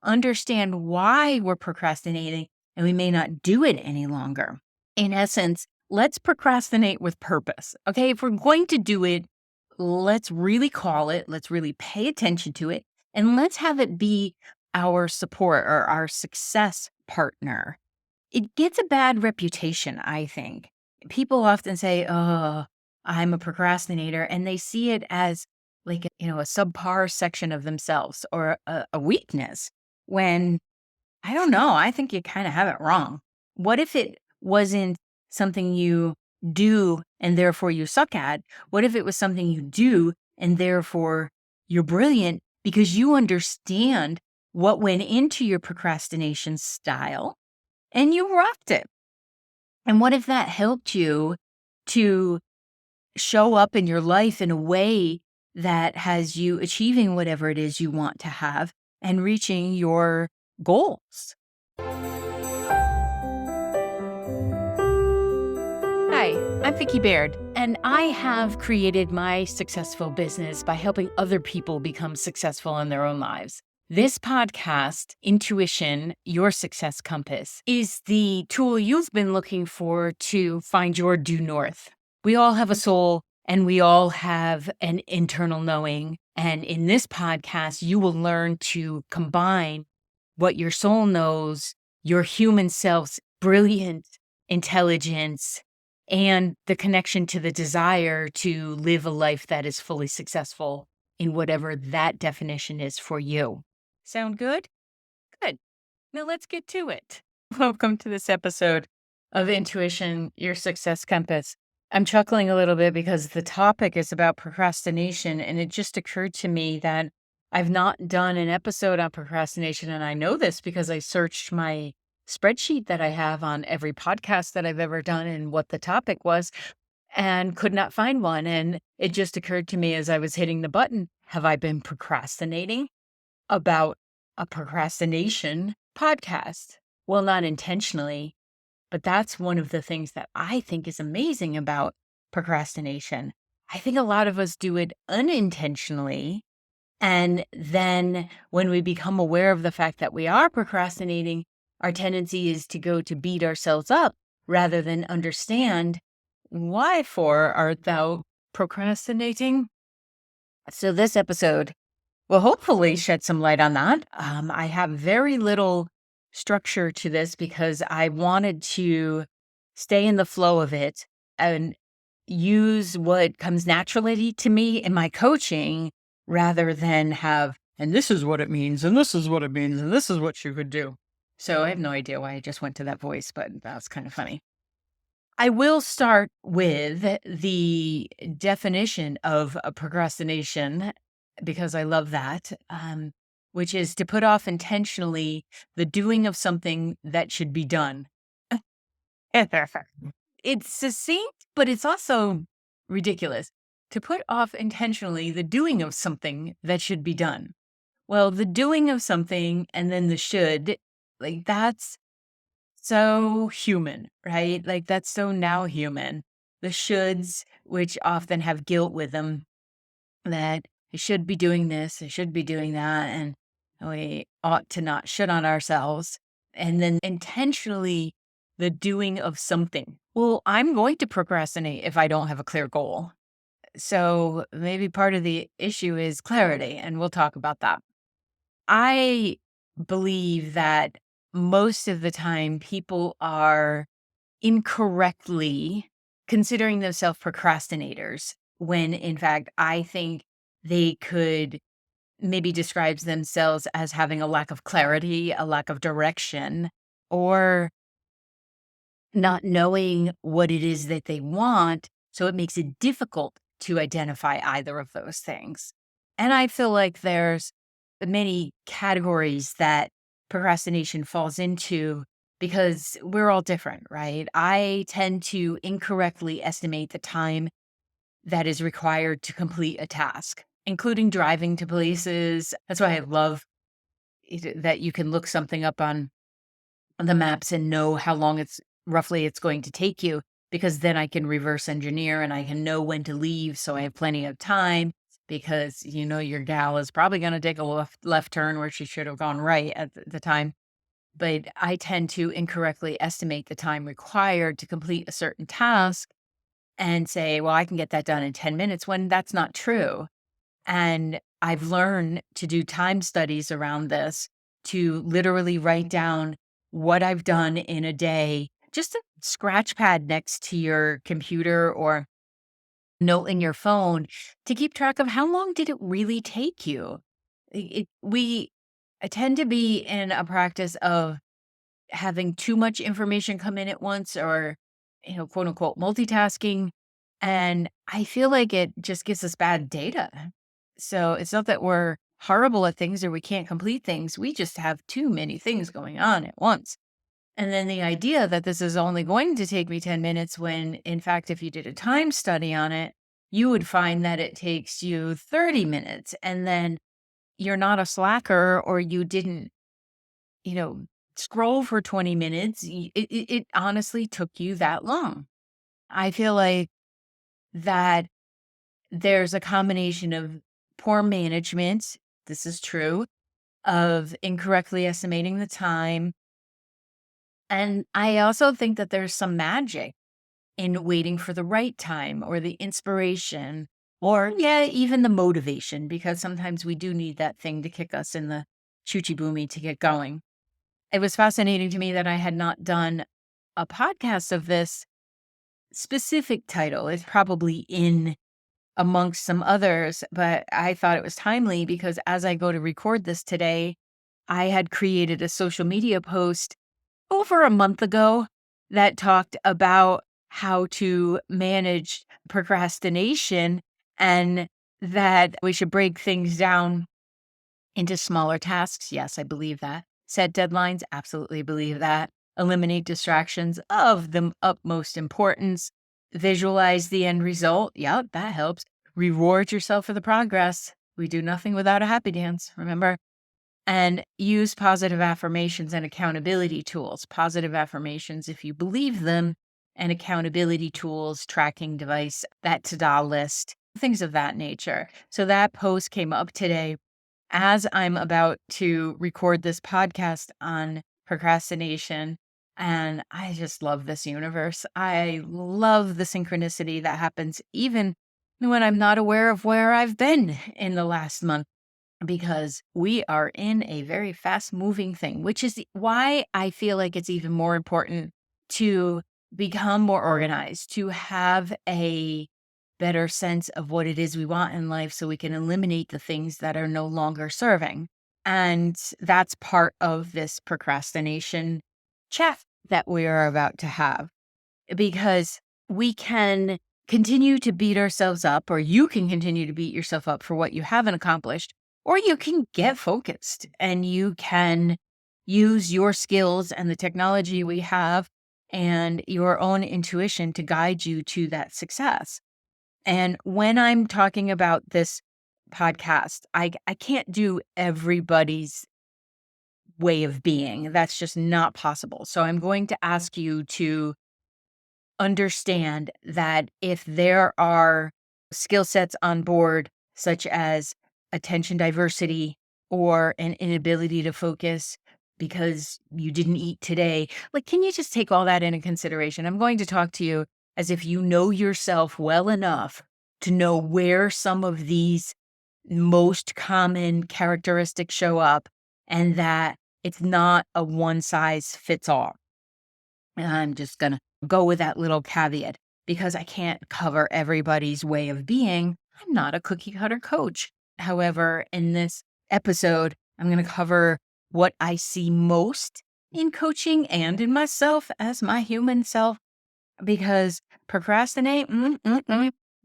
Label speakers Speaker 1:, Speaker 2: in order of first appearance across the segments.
Speaker 1: understand why we're procrastinating, and we may not do it any longer. In essence, let's procrastinate with purpose. Okay. If we're going to do it, let's really call it, let's really pay attention to it, and let's have it be our support or our success partner. It gets a bad reputation, I think. People often say, "Oh, I'm a procrastinator," and they see it as like, a subpar section of themselves or a weakness when I don't know, I think you kind of have it wrong. What if it wasn't something you do and therefore you suck at? What if it was something you do and therefore you're brilliant because you understand what went into your procrastination style and you rocked it? And what if that helped you to show up in your life in a way that has you achieving whatever it is you want to have and reaching your goals? Hi, I'm Vicki Baird, and I have created my successful business by helping other people become successful in their own lives. This podcast, Intuition, Your Success Compass, is the tool you've been looking for to find your due north. We all have a soul and we all have an internal knowing. And in this podcast, you will learn to combine what your soul knows, your human self's brilliant intelligence, and the connection to the desire to live a life that is fully successful in whatever that definition is for you. Sound good? Good. Now let's get to it. Welcome to this episode of Intuition, Your Success Compass. I'm chuckling a little bit because the topic is about procrastination, and it just occurred to me that I've not done an episode on procrastination, and I know this because I searched my spreadsheet that I have on every podcast that I've ever done and what the topic was, and could not find one. And it just occurred to me as I was hitting the button, have I been procrastinating about a procrastination podcast? Well, not intentionally, but that's one of the things that I think is amazing about procrastination. I think a lot of us do it unintentionally. And then when we become aware of the fact that we are procrastinating, our tendency is to go to beat ourselves up rather than understand, why for art thou procrastinating? So this episode will hopefully shed some light on that. I have very little structure to this because I wanted to stay in the flow of it and use what comes naturally to me in my coaching rather than have, and this is what it means, and this is what it means, and this is what you could do. So I have no idea why I just went to that voice, but that's kind of funny. I will start with the definition of a procrastination because I love that, which is to put off intentionally the doing of something that should be done. It's succinct, but it's also ridiculous. To put off intentionally the doing of something that should be done. Well, the doing of something and then the should, like that's so human, right? Like that's so now human. The shoulds, which often have guilt with them, that I should be doing this, I should be doing that, and we ought to not should on ourselves. And then intentionally the doing of something. Well, I'm going to procrastinate if I don't have a clear goal. So maybe part of the issue is clarity, and we'll talk about that. I believe that most of the time people are incorrectly considering themselves procrastinators when in fact I think they could maybe describes themselves as having a lack of clarity, a lack of direction, or not knowing what it is that they want. So it makes it difficult to identify either of those things. And I feel like there's many categories that procrastination falls into because we're all different, right? I tend to incorrectly estimate the time that is required to complete a task, including driving to places. That's why I love that you can look something up on the maps and know how long it's going to take you, because then I can reverse engineer and I can know when to leave so I have plenty of time. because your gal is probably going to take a left turn where she should have gone right at the time. But I tend to incorrectly estimate the time required to complete a certain task and say, well, I can get that done in 10 minutes when that's not true. And I've learned to do time studies around this, to literally write down what I've done in a day, just a scratch pad next to your computer or note in your phone to keep track of how long did it really take you. We tend to be in a practice of having too much information come in at once, or, quote unquote, multitasking. And I feel like it just gives us bad data. So it's not that we're horrible at things or we can't complete things. We just have too many things going on at once. And then the idea that this is only going to take me 10 minutes, when in fact, if you did a time study on it, you would find that it takes you 30 minutes. And then you're not a slacker, or you didn't, you know, scroll for 20 minutes. It honestly took you that long. I feel like that there's a combination of poor management. This is true, of incorrectly estimating the time. And I also think that there's some magic in waiting for the right time, or the inspiration, or, yeah, even the motivation, because sometimes we do need that thing to kick us in the choochie boomy to get going. It was fascinating to me that I had not done a podcast of this specific title. It's probably in amongst some others, but I thought it was timely because as I go to record this today, I had created a social media post over a month ago that talked about how to manage procrastination, and that we should break things down into smaller tasks. Yes, I believe that. Set deadlines. Absolutely believe that. Eliminate distractions of the utmost importance. Visualize the end result. Yep, that helps. Reward yourself for the progress. We do nothing without a happy dance, remember? And use positive affirmations and accountability tools. Positive affirmations, if you believe them, and accountability tools, tracking device, that to-do list, things of that nature. So that post came up today as I'm about to record this podcast on procrastination. And I just love this universe. I love the synchronicity that happens even when I'm not aware of where I've been in the last month, because we are in a very fast moving thing, which is why I feel like it's even more important to become more organized, to have a better sense of what it is we want in life so we can eliminate the things that are no longer serving. And that's part of this procrastination chat that we are about to have, because we can continue to beat ourselves up, or you can continue to beat yourself up for what you haven't accomplished, or you can get focused and you can use your skills and the technology we have and your own intuition to guide you to that success. And when I'm talking about this podcast, I can't do everybody's way of being. That's just not possible. So I'm going to ask you to understand that if there are skill sets on board, such as attention diversity or an inability to focus because you didn't eat today, like, can you just take all that into consideration? I'm going to talk to you as if you know yourself well enough to know where some of these most common characteristics show up, and that it's not a one size fits all. And I'm just going to go with that little caveat because I can't cover everybody's way of being. I'm not a cookie cutter coach. However, in this episode, I'm going to cover what I see most in coaching and in myself as my human self, because procrastinate,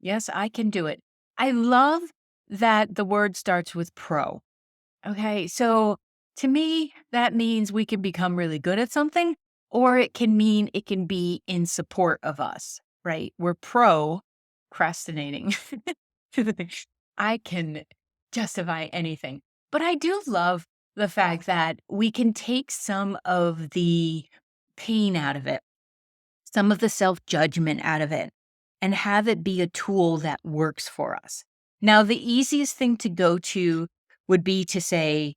Speaker 1: yes, I can do it. I love that the word starts with pro. Okay, so to me, that means we can become really good at something, or it can mean it can be in support of us, right? We're procrastinating. I can justify anything, but I do love the fact that we can take some of the pain out of it, some of the self judgment out of it, and have it be a tool that works for us. Now, the easiest thing to go to would be to say,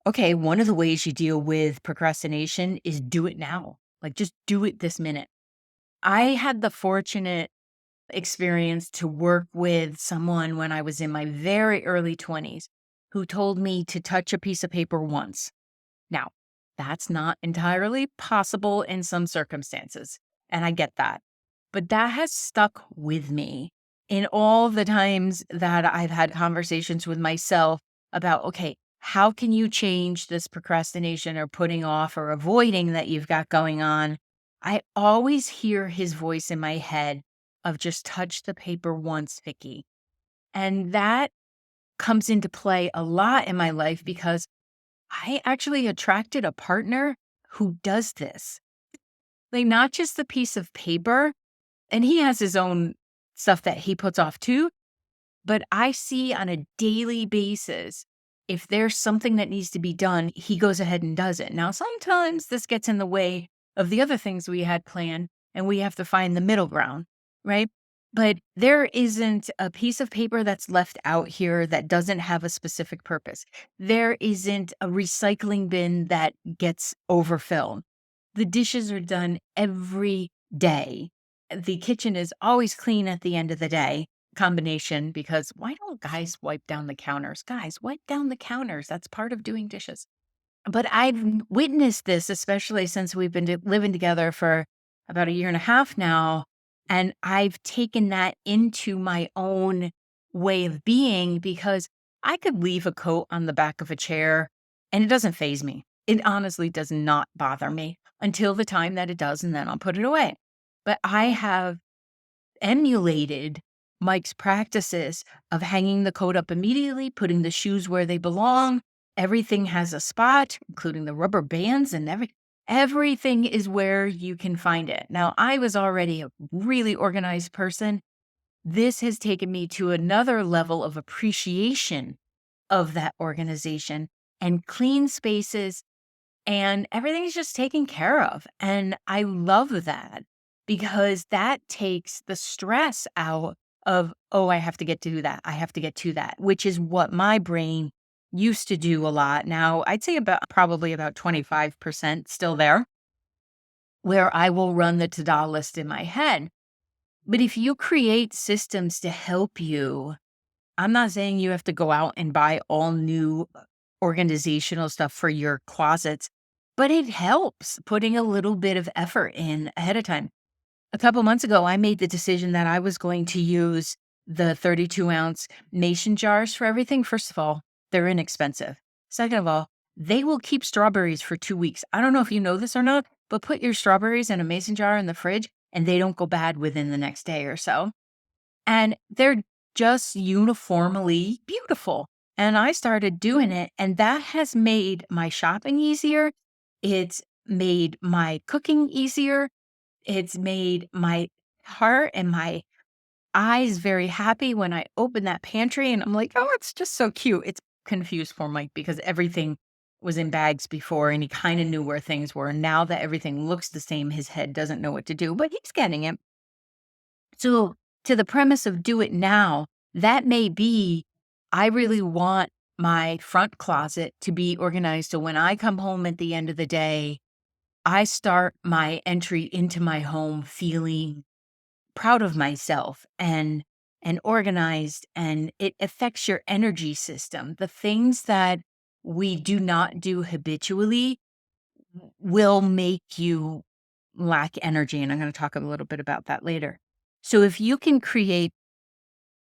Speaker 1: okay, one of the ways you deal with procrastination is do it now. Like, just do it this minute. I had the fortunate experience to work with someone when I was in my very early 20s who told me to touch a piece of paper once. Now, that's not entirely possible in some circumstances, and I get that. But that has stuck with me in all the times that I've had conversations with myself about, okay, how can you change this procrastination or putting off or avoiding that you've got going on? I always hear his voice in my head of just touch the paper once, Vicky. And that comes into play a lot in my life because I actually attracted a partner who does this. Like, not just the piece of paper, and he has his own stuff that he puts off too, but I see on a daily basis, if there's something that needs to be done, he goes ahead and does it. Now, sometimes this gets in the way of the other things we had planned, and we have to find the middle ground, right? But there isn't a piece of paper that's left out here that doesn't have a specific purpose. There isn't a recycling bin that gets overfilled. The dishes are done every day. The kitchen is always clean at the end of the day. Combination, because why don't guys wipe down the counters? Guys, wipe down the counters. That's part of doing dishes. But I've witnessed this, especially since we've been living together for about a year and a half now. And I've taken that into my own way of being because I could leave a coat on the back of a chair and it doesn't faze me. It honestly does not bother me until the time that it does, and then I'll put it away. But I have emulated Mike's practices of hanging the coat up immediately, putting the shoes where they belong. Everything has a spot, including the rubber bands and everything is where you can find it. Now, I was already a really organized person. This has taken me to another level of appreciation of that organization and clean spaces, and everything's just taken care of. And I love that because that takes the stress out of, oh, I have to get to that. I have to get to that, which is what my brain used to do a lot. Now, I'd say probably about 25% still there, where I will run the to-do list in my head. But if you create systems to help you, I'm not saying you have to go out and buy all new organizational stuff for your closets, but it helps putting a little bit of effort in ahead of time. A couple months ago, I made the decision that I was going to use the 32-ounce mason jars for everything. First of all, they're inexpensive. Second of all, they will keep strawberries for 2 weeks. I don't know if you know this or not, but put your strawberries in a mason jar in the fridge and they don't go bad within the next day or so. And they're just uniformly beautiful. And I started doing it, and that has made my shopping easier. It's made my cooking easier. It's made my heart and my eyes very happy when I open that pantry and I'm like, oh, it's just so cute. It's confused for Mike because everything was in bags before and he kind of knew where things were. Now that everything looks the same, his head doesn't know what to do, but he's getting it. So, to the premise of do it now, that may be I really want my front closet to be organized. So when I come home at the end of the day, I start my entry into my home feeling proud of myself and organized, and it affects your energy system. The things that we do not do habitually will make you lack energy, and I'm going to talk a little bit about that later. So if you can create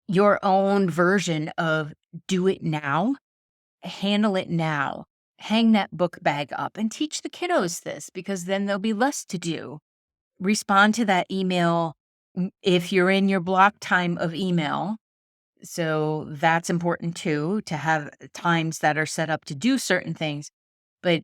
Speaker 1: your own version of do it now, handle it now, hang that book bag up and teach the kiddos this because then there'll be less to do. Respond to that email if you're in your block time of email. So that's important too, to have times that are set up to do certain things. But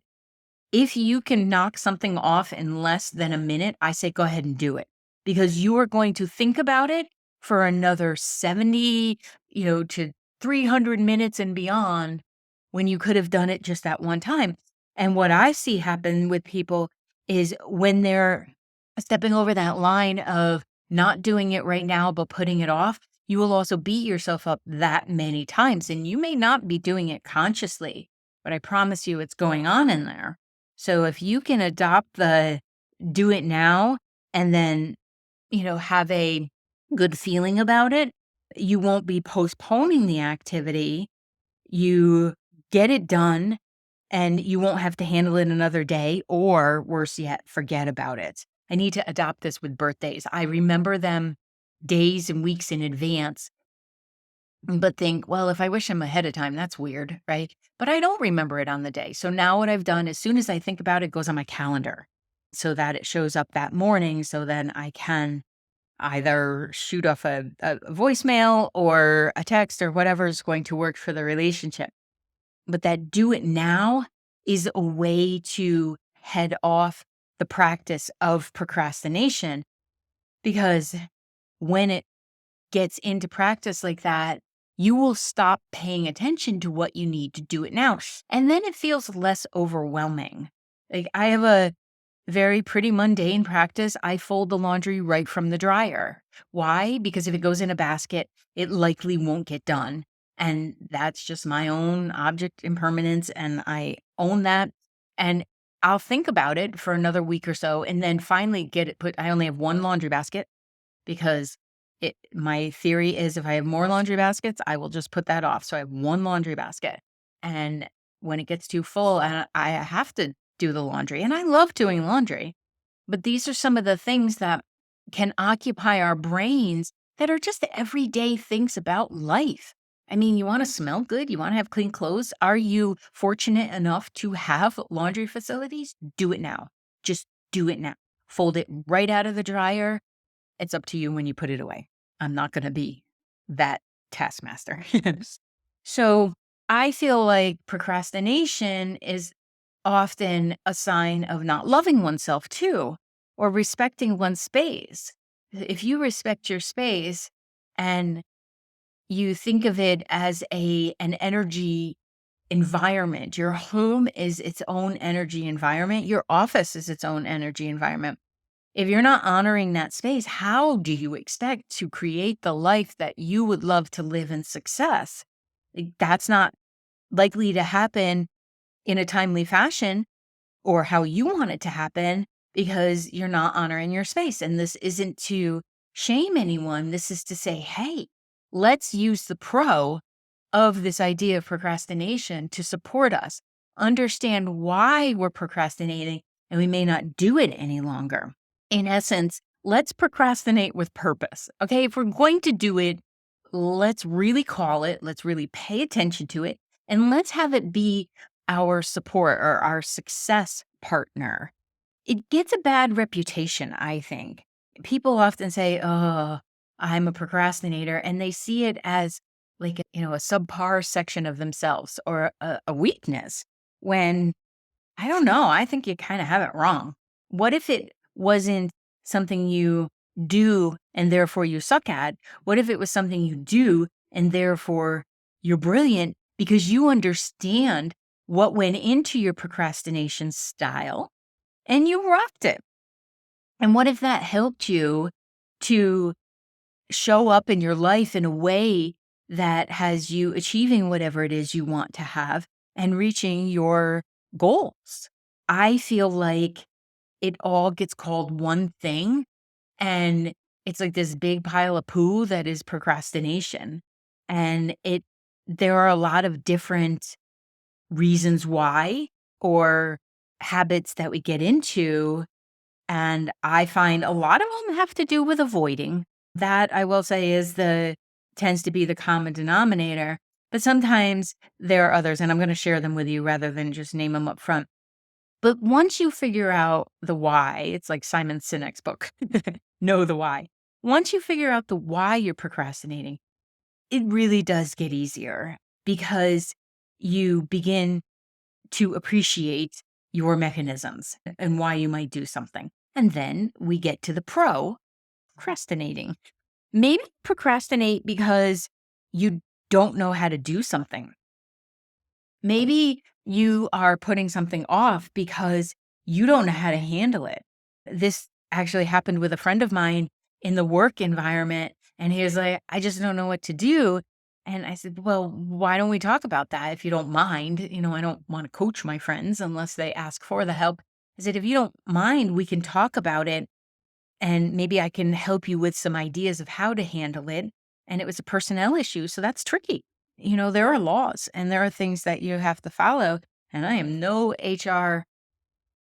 Speaker 1: if you can knock something off in less than a minute, I say go ahead and do it because you are going to think about it for another 70, to 300 minutes and beyond when you could have done it just that one time. And what I see happen with people is when they're stepping over that line of not doing it right now, but putting it off, you will also beat yourself up that many times. And you may not be doing it consciously, but I promise you it's going on in there. So if you can adopt the do it now and then, have a good feeling about it, you won't be postponing the activity. You get it done and you won't have to handle it another day, or worse yet, forget about it. I need to adopt this with birthdays. I remember them days and weeks in advance, but think, well, if I wish them ahead of time, that's weird, right? But I don't remember it on the day. So now what I've done, as soon as I think about it, it goes on my calendar so that it shows up that morning. So then I can either shoot off a voicemail or a text or whatever is going to work for the relationship. But that do it now is a way to head off the practice of procrastination, because when it gets into practice like that, you will stop paying attention to what you need to do it now. And then it feels less overwhelming. Like, I have a very pretty mundane practice. I fold the laundry right from the dryer. Why? Because if it goes in a basket, it likely won't get done. And that's just my own object impermanence. And I own that. And I'll think about it for another week or so and then finally get it put. I only have one laundry basket because my theory is if I have more laundry baskets, I will just put that off. So I have one laundry basket. And when it gets too full, and I have to do the laundry, and I love doing laundry, but these are some of the things that can occupy our brains that are just everyday things about life. I mean, you want to smell good, you want to have clean clothes. Are you fortunate enough to have laundry facilities? Do it now. Just do it now. Fold it right out of the dryer. It's up to you when you put it away. I'm not going to be that taskmaster. So I feel like procrastination is often a sign of not loving oneself too, or respecting one's space. If you respect your space and you think of it as an energy environment, your home is its own energy environment, your office is its own energy environment. If you're not honoring that space, how do you expect to create the life that you would love to live in success? That's not likely to happen in a timely fashion or how you want it to happen because you're not honoring your space. And this isn't to shame anyone. This is to say, hey, let's use the pro of this idea of procrastination to support us, understand why we're procrastinating, and we may not do it any longer. In essence, let's procrastinate with purpose. Okay. If we're going to do it, let's really call it, let's really pay attention to it, and let's have it be our support or our success partner. It gets a bad reputation, I think. People often say, oh, I'm a procrastinator, and they see it as like, a subpar section of themselves or a weakness when I don't know. I think you kind of have it wrong. What if it wasn't something you do and therefore you suck at? What if it was something you do and therefore you're brilliant because you understand what went into your procrastination style and you rocked it? And what if that helped you to show up in your life in a way that has you achieving whatever it is you want to have and reaching your goals? I feel like it all gets called one thing, and it's like this big pile of poo that is procrastination. And there are a lot of different reasons why, or habits that we get into. And I find a lot of them have to do with avoiding. That, I will say, tends to be the common denominator. But sometimes there are others, and I'm going to share them with you rather than just name them up front. But once you figure out the why, it's like Simon Sinek's book, Know the Why. Once you figure out the why you're procrastinating, it really does get easier because you begin to appreciate your mechanisms and why you might do something. And then we get to the procrastinating. Maybe procrastinate because you don't know how to do something. Maybe you are putting something off because you don't know how to handle it. This actually happened with a friend of mine in the work environment. And he was like, I just don't know what to do. And I said, well, why don't we talk about that if you don't mind? I don't want to coach my friends unless they ask for the help. I said, if you don't mind, we can talk about it and maybe I can help you with some ideas of how to handle it. And it was a personnel issue. So that's tricky. There are laws and there are things that you have to follow. And I am no HR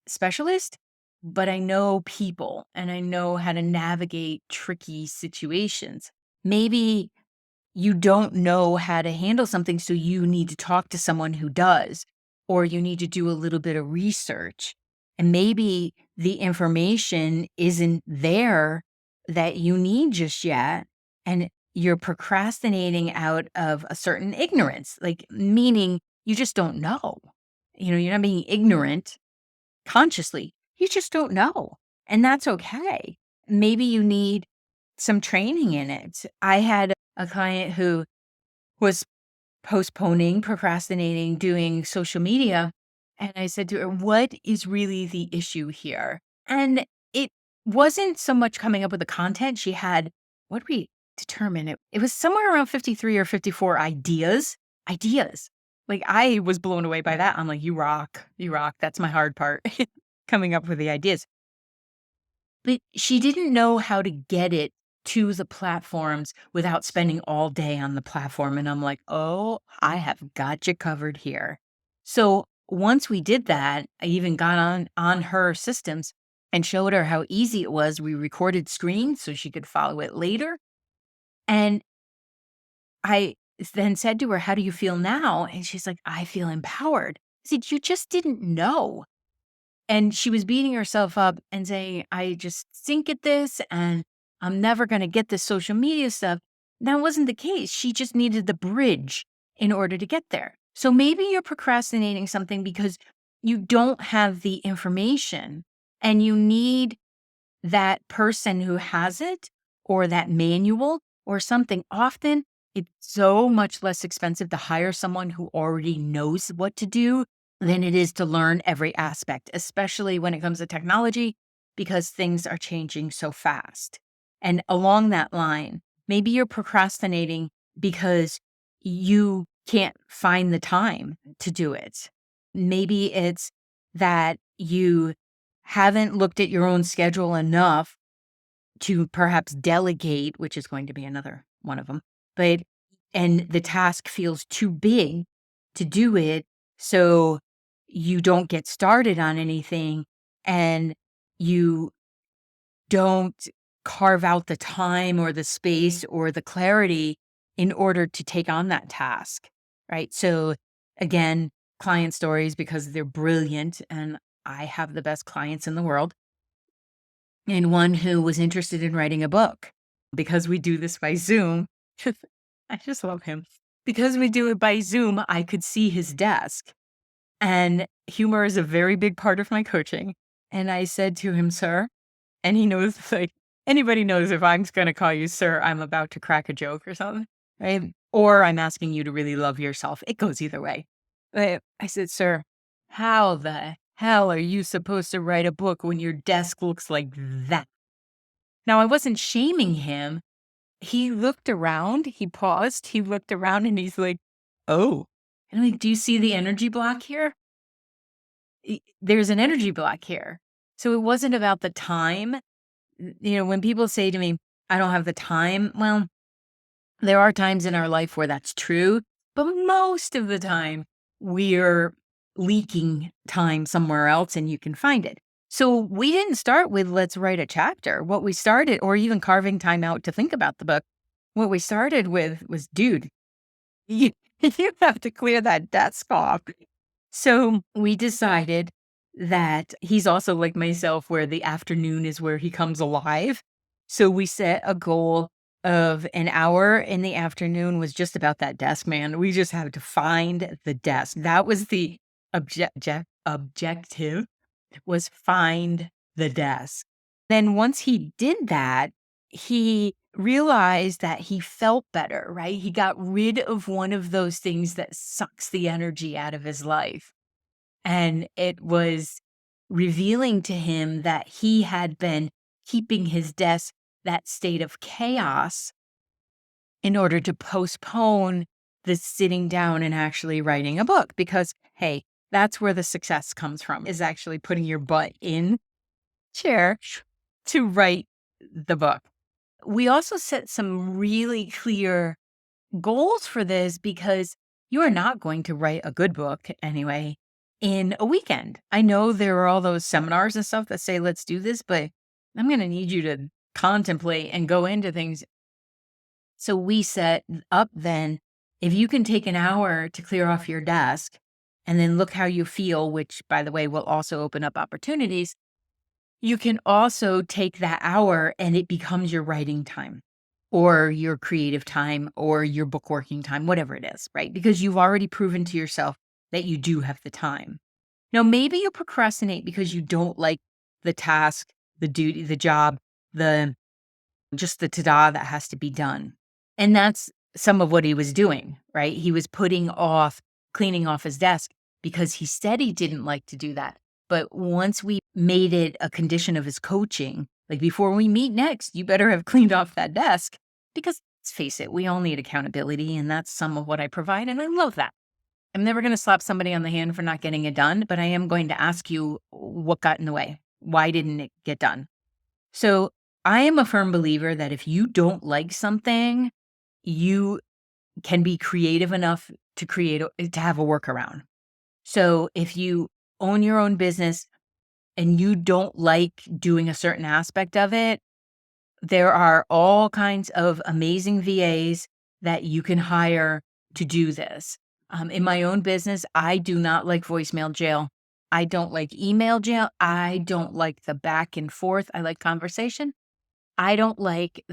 Speaker 1: specialist, but I know people and I know how to navigate tricky situations. Maybe you don't know how to handle something, so you need to talk to someone who does, or you need to do a little bit of research. And maybe the information isn't there that you need just yet. And you're procrastinating out of a certain ignorance, like meaning you just don't know. You're not being ignorant consciously. You just don't know. And that's okay. Maybe you need some training in it. I had a client who was postponing, procrastinating, doing social media. And I said to her, what is really the issue here? And it wasn't so much coming up with the content. She had, what did we determine? It was somewhere around 53 or 54 ideas. Ideas. Like I was blown away by that. I'm like, you rock. You rock. That's my hard part. Coming up with the ideas. But she didn't know how to get it to the platforms without spending all day on the platform, and I'm like, "Oh, I have got you covered here." So, once we did that, I even got on her systems and showed her how easy it was. We recorded screens so she could follow it later, and I then said to her, "How do you feel now?" And she's like, "I feel empowered." I said, "You just didn't know." And she was beating herself up and saying, I just stink at this and I'm never going to get this social media stuff. That wasn't the case. She just needed the bridge in order to get there. So maybe you're procrastinating something because you don't have the information and you need that person who has it or that manual or something. Often it's so much less expensive to hire someone who already knows what to do than it is to learn every aspect, especially when it comes to technology, because things are changing so fast. And along that line, maybe you're procrastinating because you can't find the time to do it. Maybe it's that you haven't looked at your own schedule enough to perhaps delegate, which is going to be another one of them, but and the task feels too big to do it, so you don't get started on anything and you don't carve out the time or the space or the clarity in order to take on that task, right? So again, client stories because they're brilliant and I have the best clients in the world and one who was interested in writing a book. Because we do this by Zoom, I just love him. Because we do it by Zoom, I could see his desk. And humor is a very big part of my coaching. And I said to him, sir, and he knows, like, anybody knows if I'm going to call you sir, I'm about to crack a joke or something, right? Or I'm asking you to really love yourself. It goes either way. But I said, sir, how the hell are you supposed to write a book when your desk looks like that? Now, I wasn't shaming him. He looked around, he paused, he looked around and he's like, oh. And I'm like, do you see the energy block here? There's an energy block here. So it wasn't about the time. When people say to me, I don't have the time, well, there are times in our life where that's true, but most of the time we're leaking time somewhere else and you can find it. So we didn't start with let's write a chapter. What we started, or even carving time out to think about the book, what we started with was, dude, you, you have to clear that desk off. So we decided that he's also like myself, where the afternoon is where he comes alive. So we set a goal of an hour in the afternoon was just about that desk, man. We just had to find the desk. That was the objective was find the desk. Then once he did that, he realized that he felt better, right? He got rid of one of those things that sucks the energy out of his life. And it was revealing to him that he had been keeping his desk that state of chaos in order to postpone the sitting down and actually writing a book. Because, hey, that's where the success comes from, is actually putting your butt in chair to write the book. We also set some really clear goals for this because you are not going to write a good book anyway in a weekend. I know there are all those seminars and stuff that say, let's do this, but I'm going to need you to contemplate and go into things. So we set up then, if you can take an hour to clear off your desk and then look how you feel, which by the way, will also open up opportunities. You can also take that hour and it becomes your writing time or your creative time or your book working time, whatever it is, right? Because you've already proven to yourself that you do have the time. Now, maybe you procrastinate because you don't like the task, the duty, the job, the just the ta-da that has to be done. And that's some of what he was doing, right? He was putting off cleaning off his desk because he said he didn't like to do that. But once we made it a condition of his coaching, like before we meet next, you better have cleaned off that desk because let's face it, we all need accountability. And that's some of what I provide. And I love that. I'm never going to slap somebody on the hand for not getting it done, but I am going to ask you what got in the way. Why didn't it get done? So I am a firm believer that if you don't like something, you can be creative enough to to have a workaround. So if you own your own business and you don't like doing a certain aspect of it, there are all kinds of amazing VAs that you can hire to do this. In my own business, I do not like voicemail jail. I don't like email jail. I don't like the back and forth. I like conversation. I don't like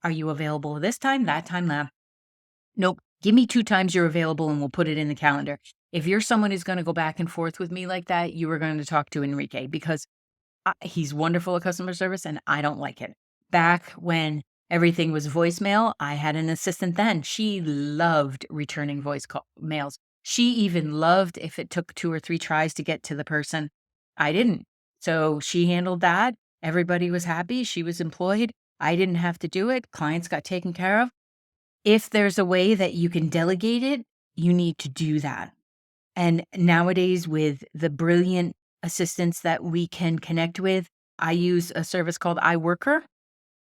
Speaker 1: are you available this time, that time, that? Nope. Give me 2 times you're available and we'll put it in the calendar. If you're someone who's going to go back and forth with me like that, you are going to talk to Enrique because he's wonderful at customer service and I don't like it. Back when everything was voicemail, I had an assistant then. She loved returning mails. She even loved if it took 2 or 3 tries to get to the person. I didn't. So she handled that. Everybody was happy. She was employed. I didn't have to do it. Clients got taken care of. If there's a way that you can delegate it, you need to do that. And nowadays, with the brilliant assistants that we can connect with, I use a service called iWorker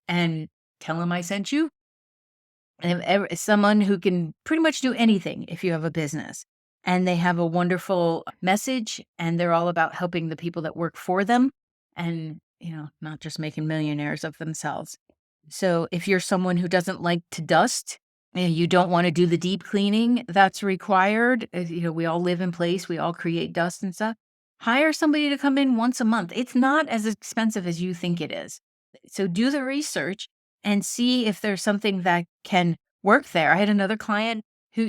Speaker 1: and tell them I sent you. And someone who can pretty much do anything if you have a business. And they have a wonderful message and they're all about helping the people that work for them and, not just making millionaires of themselves. So if you're someone who doesn't like to dust, you don't want to do the deep cleaning that's required. We all live in place. We all create dust and stuff. Hire somebody to come in once a month. It's not as expensive as you think it is. So do the research and see if there's something that can work there. I had another client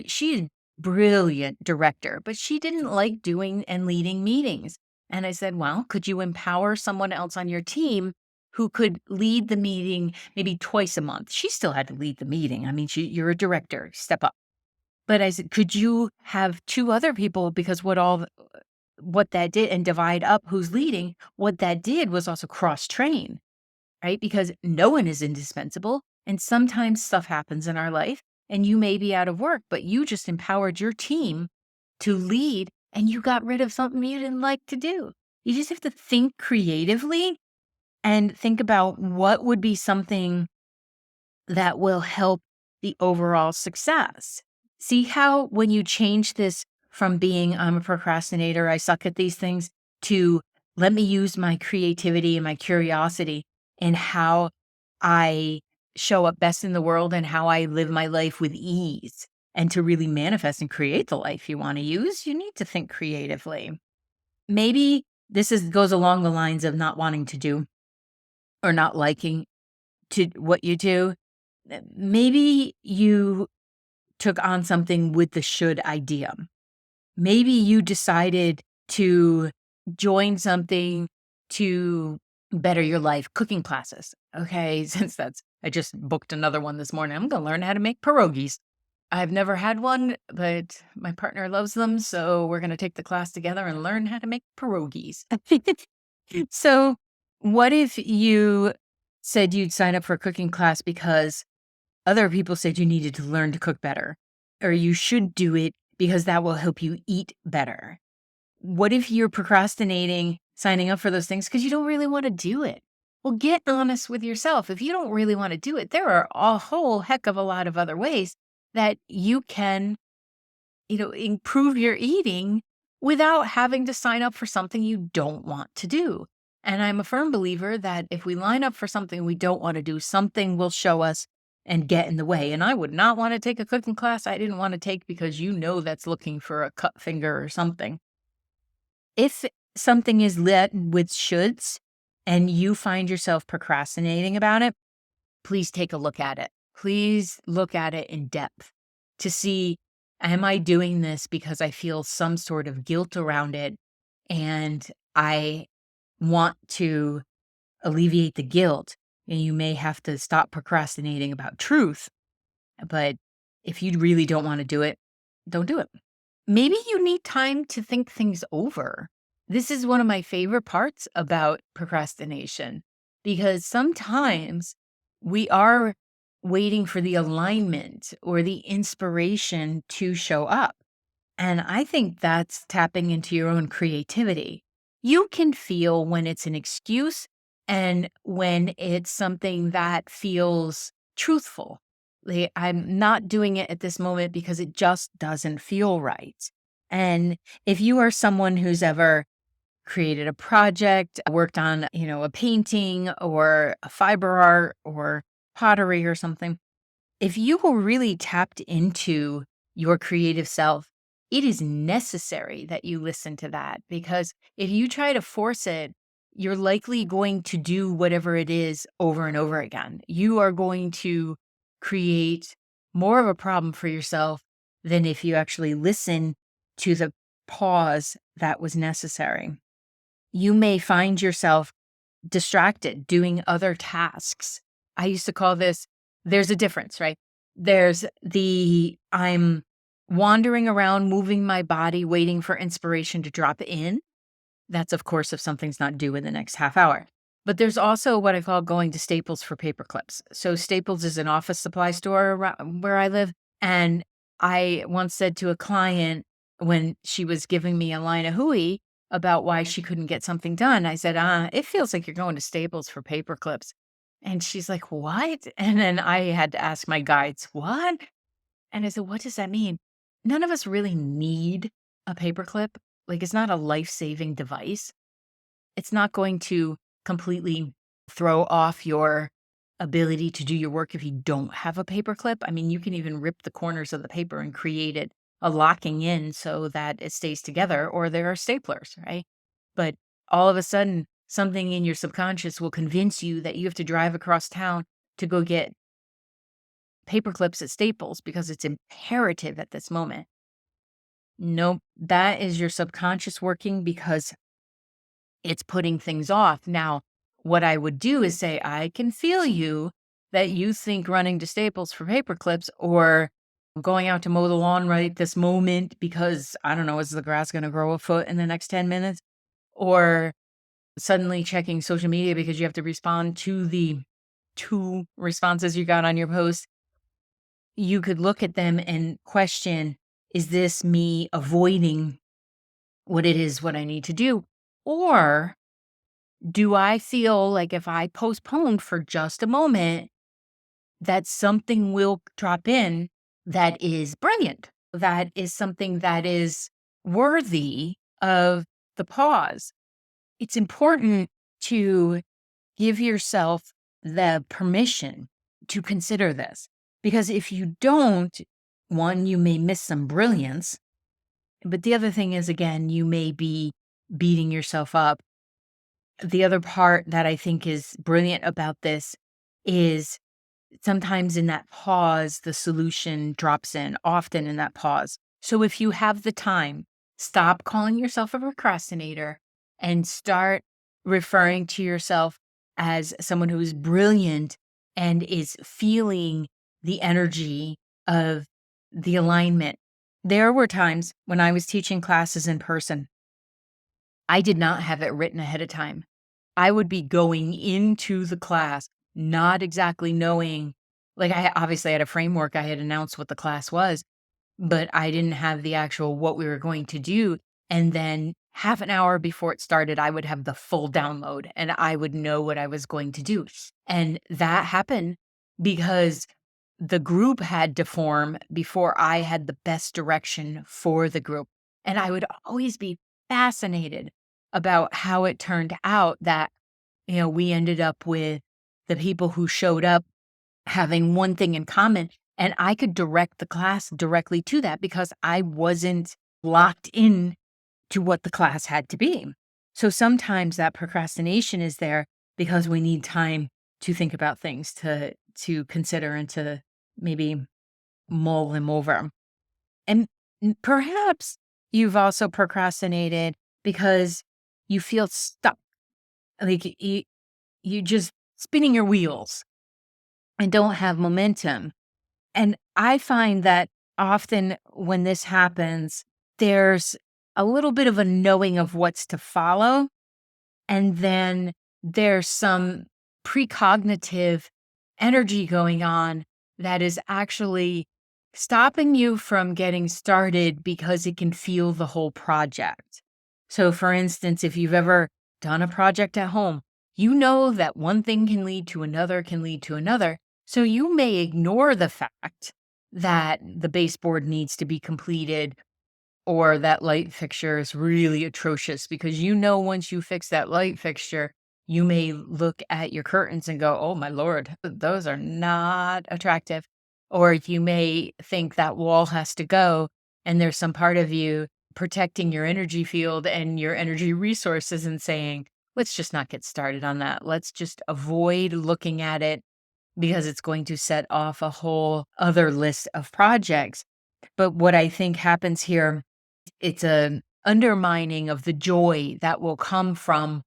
Speaker 1: she's brilliant director, but she didn't like doing and leading meetings. And I said, well, could you empower someone else on your team who could lead the meeting maybe twice a month? She still had to lead the meeting. I mean, you're a director, step up. But I said, could you have 2 other people? Because what that did, and divide up who's leading, what that did was also cross-train, right? Because no one is indispensable. And sometimes stuff happens in our life and you may be out of work, but you just empowered your team to lead and you got rid of something you didn't like to do. You just have to think creatively and think about what would be something that will help the overall success. See how when you change this from being I'm a procrastinator, I suck at these things, to let me use my creativity and my curiosity and how I show up best in the world and how I live my life with ease. And to really manifest and create the life you want to use, you need to think creatively. Maybe goes along the lines of not wanting to do or not liking to what you do. Maybe you took on something with the should idea. Maybe you decided to join something to better your life, cooking classes. Okay, I just booked another one this morning. I'm going to learn how to make pierogies. I've never had one, but my partner loves them. So we're going to take the class together and learn how to make pierogies. So what if you said you'd sign up for a cooking class because other people said you needed to learn to cook better, or you should do it because that will help you eat better. What if you're procrastinating signing up for those things because you don't really want to do it? Well, get honest with yourself. If you don't really want to do it, there are a whole heck of a lot of other ways that you can, improve your eating without having to sign up for something you don't want to do. And I'm a firm believer that if we line up for something we don't want to do, something will show us and get in the way. And I would not want to take a cooking class I didn't want to take because that's looking for a cut finger or something. If something is lit with shoulds and you find yourself procrastinating about it, please take a look at it. Please look at it in depth to see, am I doing this because I feel some sort of guilt around it and I want to alleviate the guilt? And you may have to stop procrastinating about truth. But if you really don't want to do it, don't do it. Maybe you need time to think things over. This is one of my favorite parts about procrastination because sometimes we are waiting for the alignment or the inspiration to show up. And I think that's tapping into your own creativity. You can feel when it's an excuse and when it's something that feels truthful. I'm not doing it at this moment because it just doesn't feel right. And if you are someone who's ever created a project, worked on, a painting or a fiber art or pottery or something, if you were really tapped into your creative self, it is necessary that you listen to that because if you try to force it, you're likely going to do whatever it is over and over again. You are going to create more of a problem for yourself than if you actually listen to the pause that was necessary. You may find yourself distracted doing other tasks. I used to call this, there's a difference, right? There's I'm wandering around, moving my body, waiting for inspiration to drop in. That's, of course, if something's not due in the next half hour. But there's also what I call going to Staples for Paperclips. So Staples is an office supply store where I live. And I once said to a client when she was giving me a line of hooey about why she couldn't get something done, I said, it feels like you're going to Staples for Paperclips. And she's like, what? And then I had to ask my guides, what? And I said, what does that mean? None of us really need a paperclip. Like, it's not a life-saving device. It's not going to completely throw off your ability to do your work if you don't have a paperclip. I mean, you can even rip the corners of the paper and create it a locking in so that it stays together, or there are staplers, right? But all of a sudden, something in your subconscious will convince you that you have to drive across town to go get paperclips at Staples because it's imperative at this moment. Nope, that is your subconscious working because it's putting things off. Now, what I would do is say, I can feel you that you think running to Staples for paperclips or going out to mow the lawn right this moment because, I don't know, is the grass going to grow a foot in the next 10 minutes? Or suddenly checking social media because you have to respond to the 2 responses you got on your post. You could look at them and question, is this me avoiding what I need to do? Or do I feel like if I postpone for just a moment, that something will drop in that is brilliant, that is something that is worthy of the pause? It's important to give yourself the permission to consider this. Because if you don't, one, you may miss some brilliance. But the other thing is, again, you may be beating yourself up. The other part that I think is brilliant about this is sometimes in that pause, the solution drops in, often in that pause. So if you have the time, stop calling yourself a procrastinator and start referring to yourself as someone who is brilliant and is feeling the energy of the alignment. There were times when I was teaching classes in person, I did not have it written ahead of time. I would be going into the class not exactly knowing Like, I obviously had a framework, I had announced what the class was, but I didn't have the actual what we were going to do, and then half an hour before it started, I would have the full download, and I would know what I was going to do, and that happened because the group had to form before I had the best direction for the group, and I would always be fascinated about how it turned out that, we ended up with the people who showed up having one thing in common, and I could direct the class directly to that because I wasn't locked in to what the class had to be. So sometimes that procrastination is there because we need time to think about things, to consider and to maybe mull them over. And perhaps you've also procrastinated because you feel stuck, like you just spinning your wheels and don't have momentum. And I find that often when this happens, there's a little bit of a knowing of what's to follow. And then there's some precognitive energy going on that is actually stopping you from getting started because it can feel the whole project. So, for instance, if you've ever done a project at home, you know that one thing can lead to another, can lead to another. So, you may ignore the fact that the baseboard needs to be completed or that light fixture is really atrocious because once you fix that light fixture, you may look at your curtains and go, "Oh my lord, those are not attractive." Or you may think that wall has to go, and there's some part of you protecting your energy field and your energy resources and saying, "Let's just not get started on that. Let's just avoid looking at it because it's going to set off a whole other list of projects." But what I think happens here, it's a undermining of the joy that will come from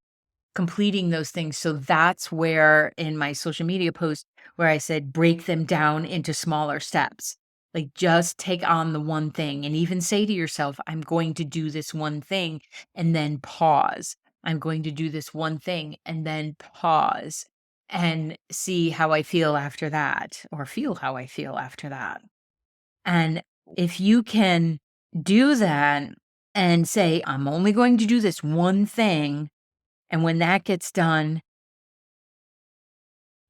Speaker 1: completing those things. So that's where in my social media post where I said break them down into smaller steps. Like just take on the one thing and even say to yourself, I'm going to do this one thing and then pause. I'm going to do this one thing and then pause and see how I feel after that or feel how I feel after that. And if you can do that and say, I'm only going to do this one thing, and when that gets done,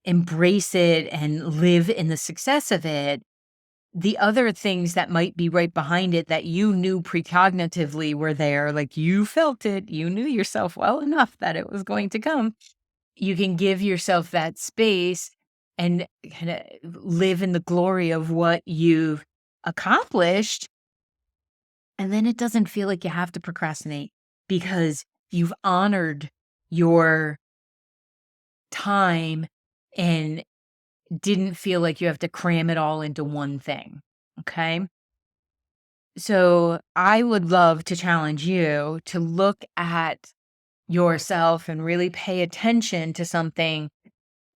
Speaker 1: embrace it and live in the success of it, the other things that might be right behind it that you knew precognitively were there, like you felt it, you knew yourself well enough that it was going to come. You can give yourself that space and kind of live in the glory of what you've accomplished. And then it doesn't feel like you have to procrastinate because you've honored your time and didn't feel like you have to cram it all into one thing. Okay. So I would love to challenge you to look at yourself and really pay attention to something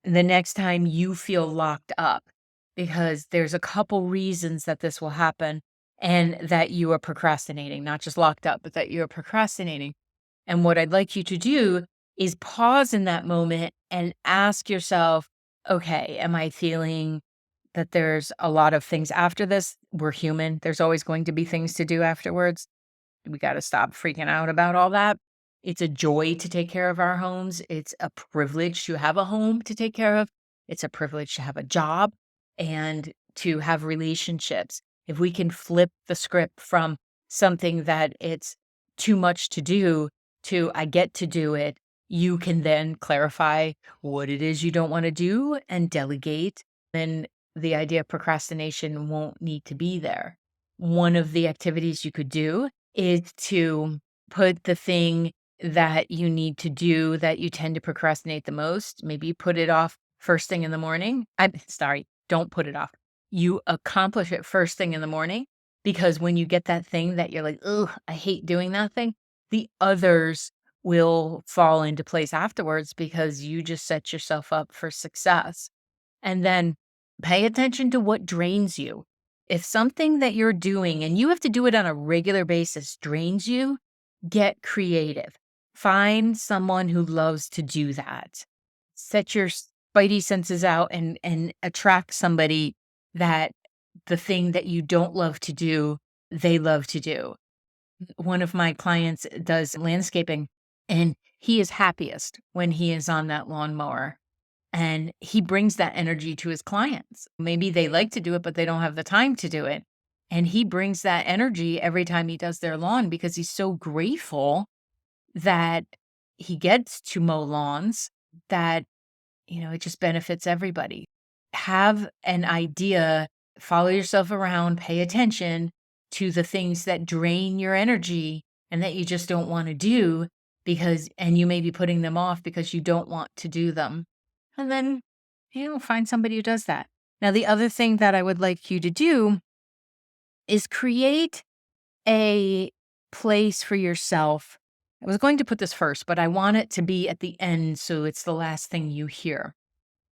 Speaker 1: the next time you feel locked up, because there's a couple reasons that this will happen and that you are procrastinating, not just locked up, but that you're procrastinating. And what I'd like you to do is pause in that moment and ask yourself, okay, am I feeling that there's a lot of things after this? We're human. There's always going to be things to do afterwards. We got to stop freaking out about all that. It's a joy to take care of our homes. It's a privilege to have a home to take care of. It's a privilege to have a job and to have relationships. If we can flip the script from something that it's too much to do to I get to do it, you can then clarify what it is you don't want to do and delegate. Then the idea of procrastination won't need to be there. One of the activities you could do is to put the thing that you need to do that you tend to procrastinate the most, maybe put it off first thing in the morning. I'm sorry, don't put it off. You accomplish it first thing in the morning because when you get that thing that you're like, "Oh, I hate doing that thing," the others will fall into place afterwards because you just set yourself up for success. And then pay attention to what drains you. If something that you're doing and you have to do it on a regular basis drains you, get creative. Find someone who loves to do that. Set your spidey senses out and attract somebody that the thing that you don't love to do, they love to do. One of my clients does landscaping, and he is happiest when he is on that lawnmower. And he brings that energy to his clients. Maybe they like to do it, but they don't have the time to do it. And he brings that energy every time he does their lawn because he's so grateful that he gets to mow lawns, that it just benefits everybody. Have an idea, follow yourself around, pay attention to the things that drain your energy and that you just don't want to do and you may be putting them off because you don't want to do them. And then, find somebody who does that. Now, the other thing that I would like you to do is create a place for yourself. I was going to put this first, but I want it to be at the end so it's the last thing you hear.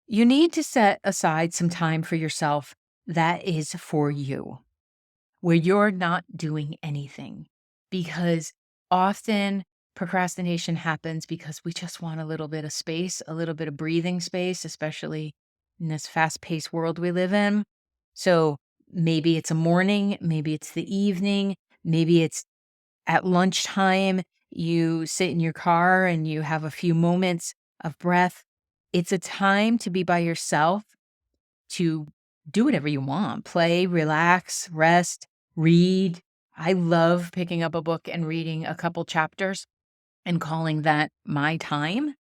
Speaker 1: You need to set aside some time for yourself that is for you, where you're not doing anything. Because often procrastination happens because we just want a little bit of space, a little bit of breathing space, especially in this fast-paced world we live in. So maybe it's a morning, maybe it's the evening, maybe it's at lunchtime, you sit in your car and you have a few moments of breath. It's a time to be by yourself, to do whatever you want, play, relax, rest, read. I love picking up a book and reading a couple chapters and calling that my time.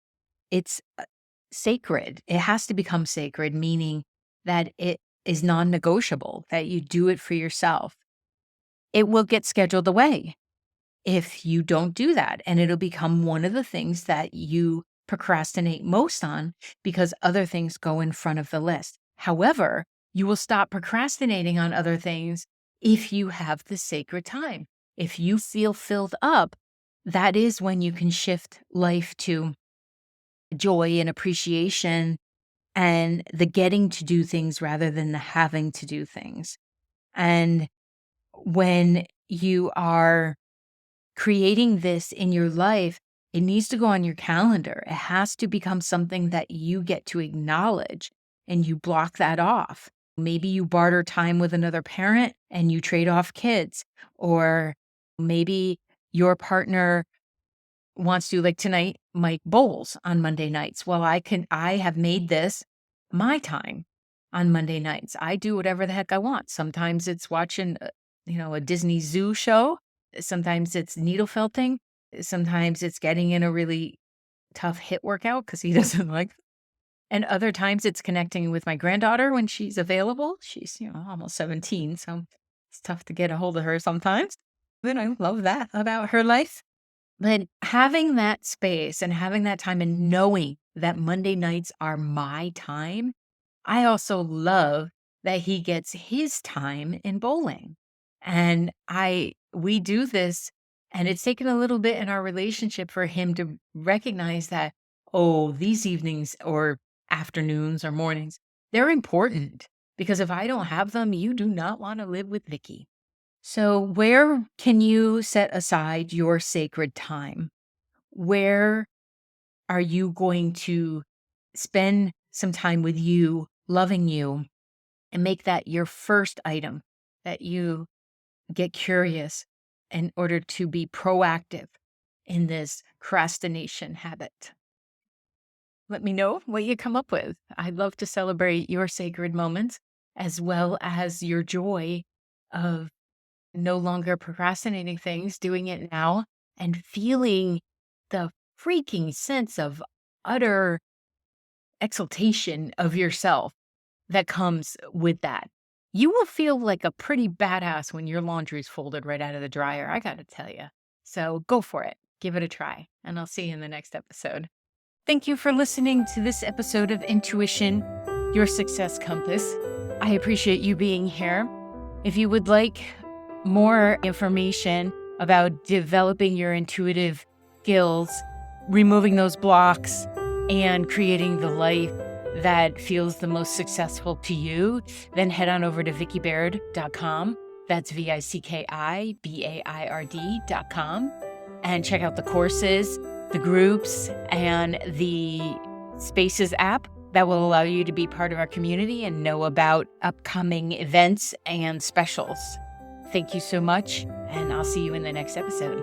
Speaker 1: It's sacred. It has to become sacred, meaning that it is non-negotiable, that you do it for yourself. It will get scheduled away if you don't do that, and it'll become one of the things that you procrastinate most on because other things go in front of the list. However, you will stop procrastinating on other things if you have the sacred time. If you feel filled up, that is when you can shift life to joy and appreciation and the getting to do things rather than the having to do things. And when you are creating this in your life, it needs to go on your calendar. It has to become something that you get to acknowledge and you block that off. Maybe you barter time with another parent and you trade off kids, or maybe your partner wants to, like tonight, Mike bowls on Monday nights. Well, I have made this my time on Monday nights. I do whatever the heck I want. Sometimes it's watching, a Disney zoo show. Sometimes it's needle felting. Sometimes it's getting in a really tough HIIT workout because he doesn't like them. And other times it's connecting with my granddaughter when she's available. She's, almost 17, so it's tough to get a hold of her sometimes. But I love that about her life. But having that space and having that time and knowing that Monday nights are my time, I also love that he gets his time in bowling. And we do this, and it's taken a little bit in our relationship for him to recognize that, oh, these evenings or afternoons or mornings, they're important because if I don't have them, you do not want to live with Vicky. So where can you set aside your sacred time? Where are you going to spend some time with you, loving you, and make that your first item that you get curious in order to be proactive in this procrastination habit? Let me know what you come up with. I'd love to celebrate your sacred moments as well as your joy of no longer procrastinating things, doing it now, and feeling the freaking sense of utter exaltation of yourself that comes with that. You will feel like a pretty badass when your laundry's folded right out of the dryer, I gotta tell you. So go for it. Give it a try, and I'll see you in the next episode. Thank you for listening to this episode of Intuition, Your Success Compass. I appreciate you being here. If you would like more information about developing your intuitive skills, removing those blocks, and creating the life that feels the most successful to you, then head on over to vickybaird.com. That's VICKIBAIRD.com. And check out the courses, the groups, and the Spaces app That will allow you to be part of our community and know about upcoming events and specials. Thank you so much, and I'll see you in the next episode.